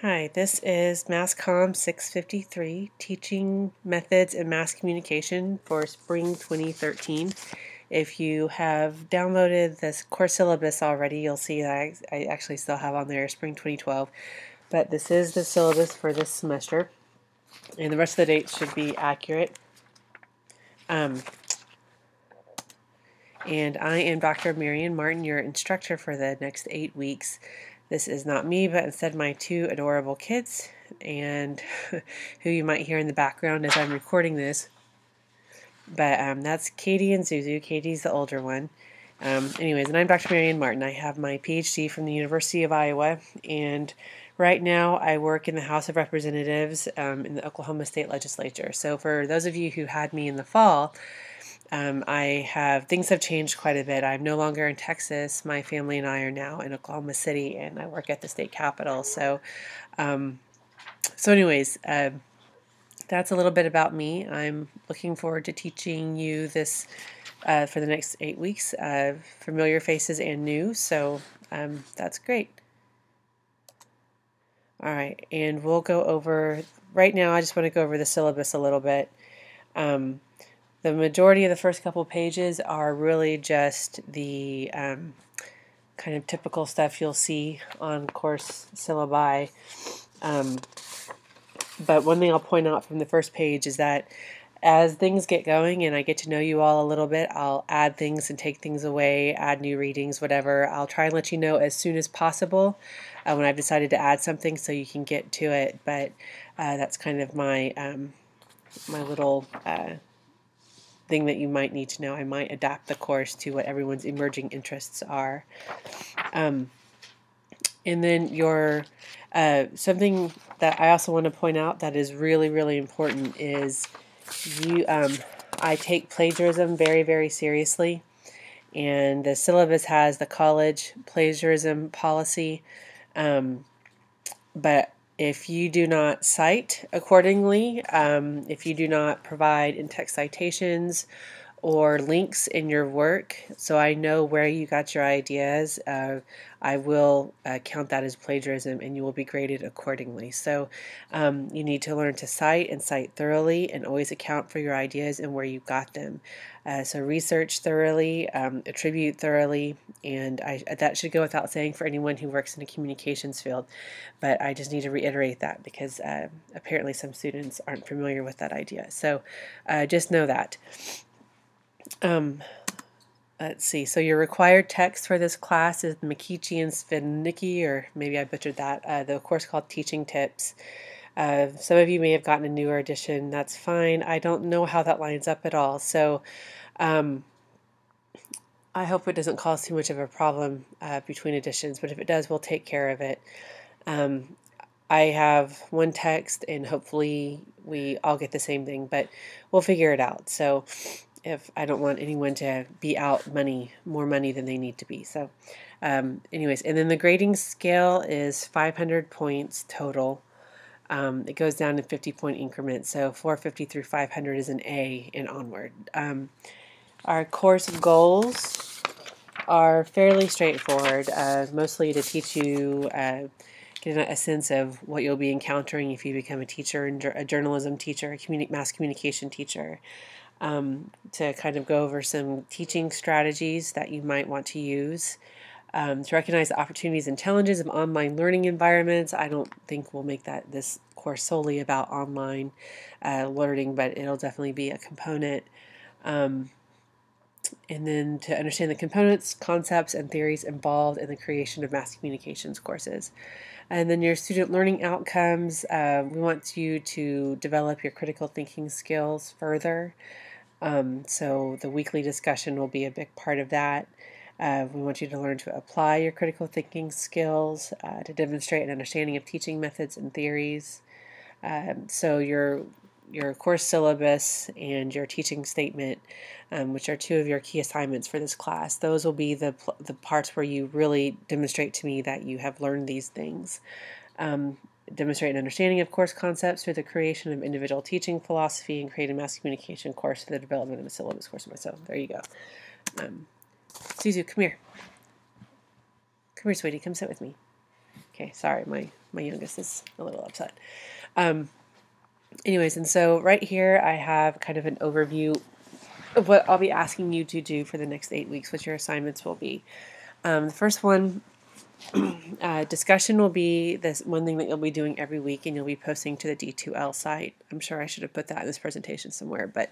Hi, this is MassComm 653, Teaching Methods and Mass Communication for Spring 2013. If you have downloaded this course syllabus already, you'll see that I actually still have on there Spring 2012, but this is the syllabus for this semester, and the rest of the dates should be accurate. And I am Dr. Marion Martin, your instructor for the next 8 weeks. This is not me, but instead my two adorable kids, and who you might hear in the background as I'm recording this. But that's Katie and Zuzu. Katie's the older one. Anyways, and I'm Dr. Marion Martin. I have my PhD from the University of Iowa, and right now I work in the House of Representatives in the Oklahoma State Legislature. So for those of you who had me in the fall, things have changed quite a bit. I'm no longer in Texas. My family and I are now in Oklahoma City, and I work at the state capitol. Anyways, that's a little bit about me. I'm looking forward to teaching you this for the next 8 weeks, familiar faces and new. So that's great. All right, and we'll go over, right now I just want to go over the syllabus a little bit. The majority of the first couple pages are really just the kind of typical stuff you'll see on course syllabi. But one thing I'll point out from the first page is that as things get going and I get to know you all a little bit, I'll add things and take things away, add new readings, whatever. I'll try and let you know as soon as possible when I've decided to add something so you can get to it. But that's kind of my my little thing that you might need to know. I might adapt the course to what everyone's emerging interests are. And then your something that I also want to point out that is really, really important is I take plagiarism very, very seriously. And the syllabus has the college plagiarism policy. But if you do not cite accordingly, if you do not provide in-text citations or links in your work, so I know where you got your ideas, I will count that as plagiarism and you will be graded accordingly. So you need to learn to cite and cite thoroughly and always account for your ideas and where you got them. So research thoroughly, attribute thoroughly, and that should go without saying for anyone who works in a communications field, but I just need to reiterate that because apparently some students aren't familiar with that idea. So just know that. Let's see, so your required text for this class is McKeechee and Svidnicki, or maybe I butchered that, the course called Teaching Tips. Some of you may have gotten a newer edition. That's fine. I don't know how that lines up at all. So I hope it doesn't cause too much of a problem between editions, but if it does, we'll take care of it. I have one text, and hopefully we all get the same thing, but we'll figure it out. So if I don't want anyone to be out more money than they need to be. So anyways, and then the grading scale is 500 points total. It goes down in 50-point increments, so 450 through 500 is an A and onward. Our course goals are fairly straightforward, mostly to teach you, get a sense of what you'll be encountering if you become a teacher, a journalism teacher, a mass communication teacher, to kind of go over some teaching strategies that you might want to use. To recognize the opportunities and challenges of online learning environments. I don't think we'll make this course solely about online learning, but it'll definitely be a component. And then to understand the components, concepts, and theories involved in the creation of mass communications courses. And then your student learning outcomes, we want you to develop your critical thinking skills further. So the weekly discussion will be a big part of that. We want you to learn to apply your critical thinking skills, to demonstrate an understanding of teaching methods and theories. So your course syllabus and your teaching statement, which are two of your key assignments for this class, those will be the parts where you really demonstrate to me that you have learned these things. Demonstrate an understanding of course concepts through the creation of individual teaching philosophy, and create a mass communication course for the development of a syllabus course. So there you go. Zuzu, come here. Come here, sweetie. Come sit with me. Okay, sorry, my youngest is a little upset. Anyways, and so right here I have kind of an overview of what I'll be asking you to do for the next 8 weeks, what your assignments will be. The first one, discussion will be this one thing that you'll be doing every week, and you'll be posting to the D2L site. I'm sure I should have put that in this presentation somewhere, but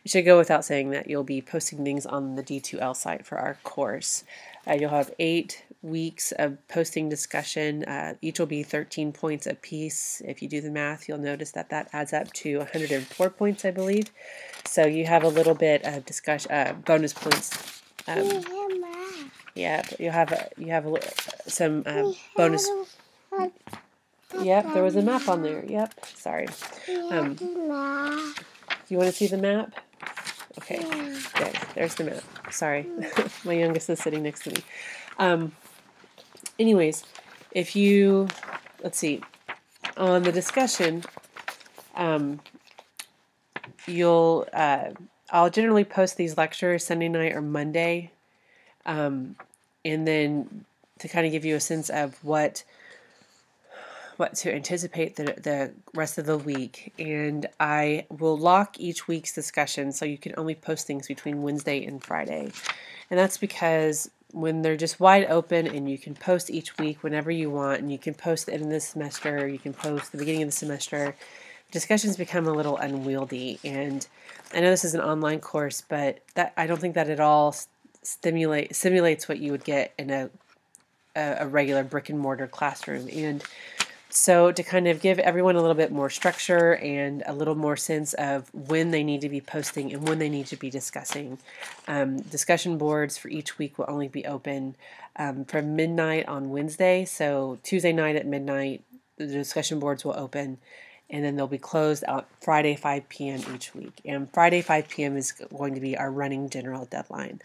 it should go without saying that you'll be posting things on the D2L site for our course. You'll have 8 weeks of posting discussion. Each will be 13 points apiece. If you do the math, you'll notice that that adds up to 104 points, I believe. So you have a little bit of discussion, bonus points. Yeah, you have some bonus. Yep, there was a map on there. Yep, sorry. Do you want to see the map? Okay, there's the map. Sorry, my youngest is sitting next to me. Anyways, if you, let's see, on the discussion, I'll generally post these lectures Sunday night or Monday, and then to kind of give you a sense of what to anticipate the rest of the week. And I will lock each week's discussion so you can only post things between Wednesday and Friday. And that's because when they're just wide open and you can post each week whenever you want, and you can post the end of the semester, you can post the beginning of the semester, discussions become a little unwieldy. And I know this is an online course, but that I don't think that at all simulates what you would get in a regular brick and mortar classroom. And so to kind of give everyone a little bit more structure and a little more sense of when they need to be posting and when they need to be discussing, discussion boards for each week will only be open from midnight on Wednesday. So Tuesday night at midnight, the discussion boards will open, and then they'll be closed out Friday 5 p.m. each week. And Friday 5 p.m. is going to be our running general deadline.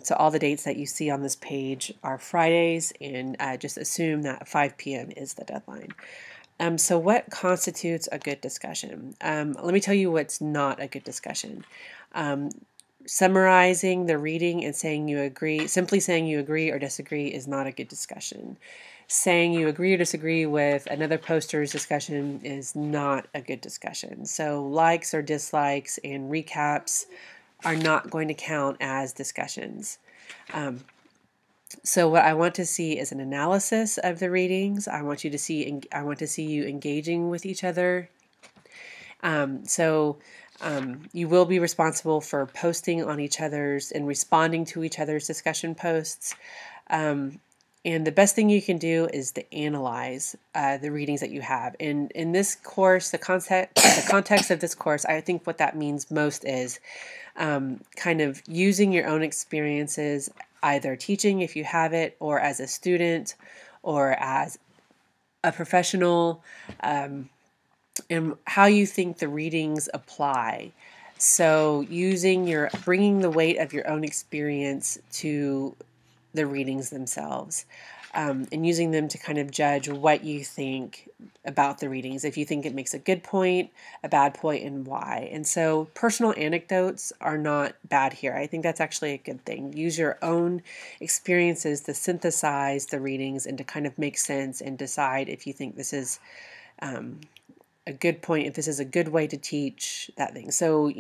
So all the dates that you see on this page are Fridays, and just assume that 5 p.m. is the deadline. So what constitutes a good discussion? Let me tell you what's not a good discussion. Summarizing the reading and saying you agree, simply saying you agree or disagree, is not a good discussion. Saying you agree or disagree with another poster's discussion is not a good discussion. So likes or dislikes and recaps are not going to count as discussions. So what I want to see is an analysis of the readings. I want to see you engaging with each other. You will be responsible for posting on each other's and responding to each other's discussion posts. And the best thing you can do is to analyze the readings that you have. And in this course, the context of this course, I think what that means most is kind of using your own experiences, either teaching if you have it, or as a student, or as a professional, and how you think the readings apply. So bringing the weight of your own experience to the readings themselves, and using them to kind of judge what you think about the readings. If you think it makes a good point, a bad point, and why. And so personal anecdotes are not bad here. I think that's actually a good thing. Use your own experiences to synthesize the readings and to kind of make sense and decide if you think this is a good point, if this is a good way to teach that thing. So,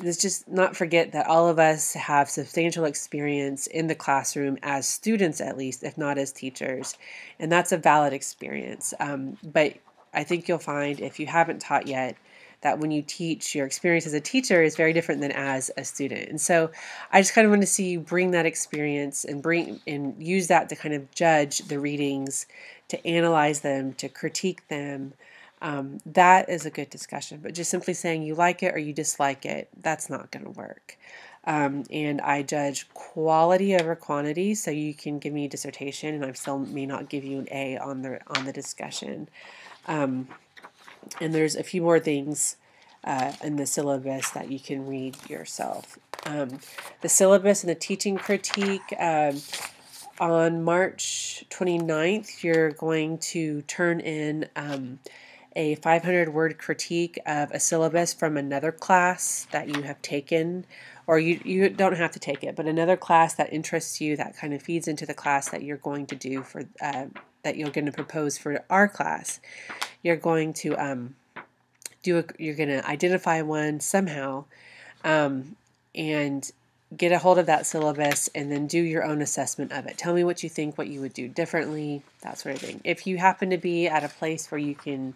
let's just not forget that all of us have substantial experience in the classroom as students, at least, if not as teachers. And that's a valid experience. But I think you'll find, if you haven't taught yet, that when you teach, your experience as a teacher is very different than as a student. And so I just kind of want to see you bring that experience and use that to kind of judge the readings, to analyze them, to critique them. That is a good discussion. But just simply saying you like it or you dislike it, that's not going to work. And I judge quality over quantity, so you can give me a dissertation and I still may not give you an A on the discussion. And there's a few more things in the syllabus that you can read yourself. The syllabus and the teaching critique, on March 29th, you're going to turn in a 500-word critique of a syllabus from another class that you have taken, or you don't have to take it, but another class that interests you, that kind of feeds into the class that you're going to do for that you're going to propose for our class. You're going to you're going to identify one somehow, and get a hold of that syllabus and then do your own assessment of it. Tell me what you think, what you would do differently, that sort of thing. If you happen to be at a place where you can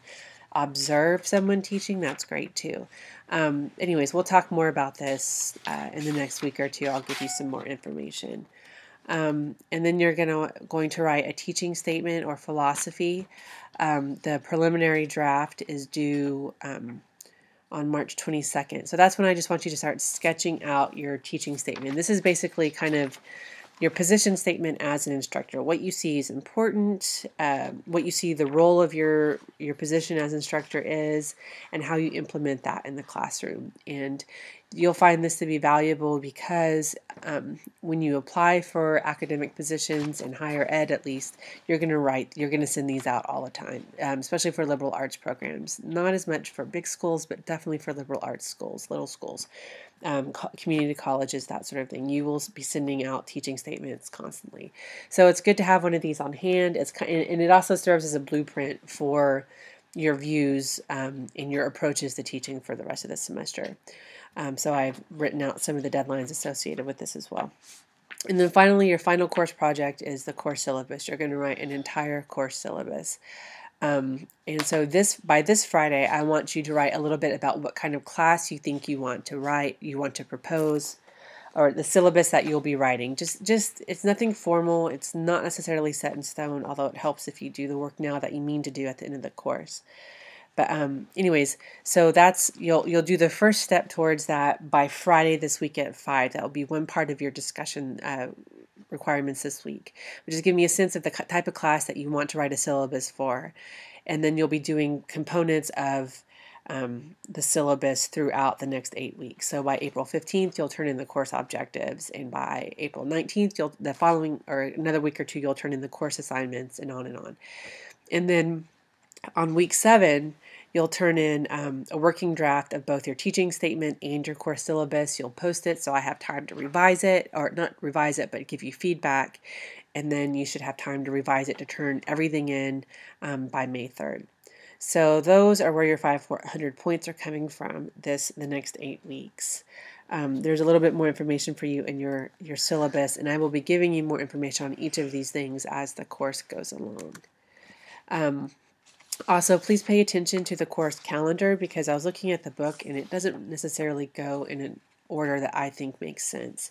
observe someone teaching, that's great too. Anyways, we'll talk more about this in the next week or two. I'll give you some more information. And then you're going to write a teaching statement or philosophy. The preliminary draft is due on March 22nd. So that's when I just want you to start sketching out your teaching statement. This is basically kind of your position statement as an instructor. What you see is important, what you see the role of your position as instructor is, and how you implement that in the classroom. And you'll find this to be valuable because when you apply for academic positions in higher ed, at least, you're going to send these out all the time, especially for liberal arts programs. Not as much for big schools, but definitely for liberal arts schools, little schools. Community colleges, that sort of thing. You will be sending out teaching statements constantly. So it's good to have one of these on hand. And it also serves as a blueprint for your views and your approaches to teaching for the rest of the semester. So I've written out some of the deadlines associated with this as well. And then finally, your final course project is the course syllabus. You're going to write an entire course syllabus. And so by this Friday, I want you to write a little bit about what kind of class you think you want to write, you want to propose, or the syllabus that you'll be writing. Just it's nothing formal. It's not necessarily set in stone, although it helps if you do the work now that you mean to do at the end of the course. But anyways, so that's you'll do the first step towards that by Friday this week at 5. That will be one part of your discussion requirements this week, which is giving me a sense of the type of class that you want to write a syllabus for. And then you'll be doing components of the syllabus throughout the next 8 weeks. So by April 15th, you'll turn in the course objectives, and by April 19th, the following, or another week or two, you'll turn in the course assignments, and on and on. And then on week 7, you'll turn in a working draft of both your teaching statement and your course syllabus. You'll post it so I have time to revise it, or not revise it, but give you feedback. And then you should have time to revise it to turn everything in by May 3rd. So those are where your 500 points are coming from the next 8 weeks. There's a little bit more information for you in your syllabus, and I will be giving you more information on each of these things as the course goes along. Also, please pay attention to the course calendar, because I was looking at the book and it doesn't necessarily go in an order that I think makes sense.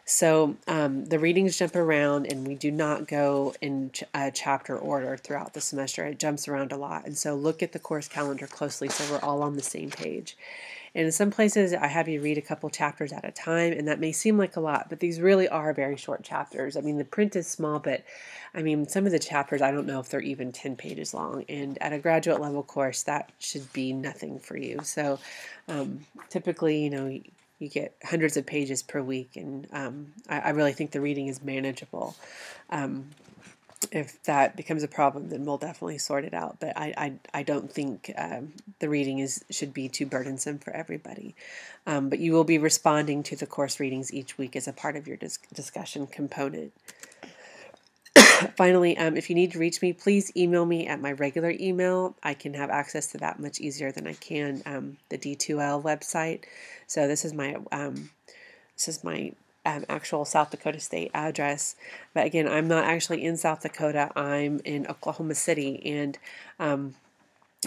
So the readings jump around, and we do not go in chapter order throughout the semester. It jumps around a lot. And so look at the course calendar closely so we're all on the same page. And in some places, I have you read a couple chapters at a time, and that may seem like a lot, but these really are very short chapters. I mean, the print is small, but I mean, some of the chapters, I don't know if they're even 10 pages long. And at a graduate level course, that should be nothing for you. So typically, you get hundreds of pages per week, and I really think the reading is manageable. If that becomes a problem, then we'll definitely sort it out. But I don't think the reading should be too burdensome for everybody. But you will be responding to the course readings each week as a part of your discussion component. Finally, if you need to reach me, please email me at my regular email. I can have access to that much easier than I can the D2L website. So this is my actual South Dakota State address. But again, I'm not actually in South Dakota. I'm in Oklahoma City, and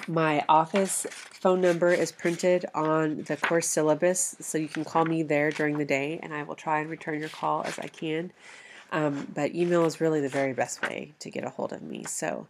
my office phone number is printed on the course syllabus, so you can call me there during the day, and I will try and return your call as I can. But email is really the very best way to get a hold of me. So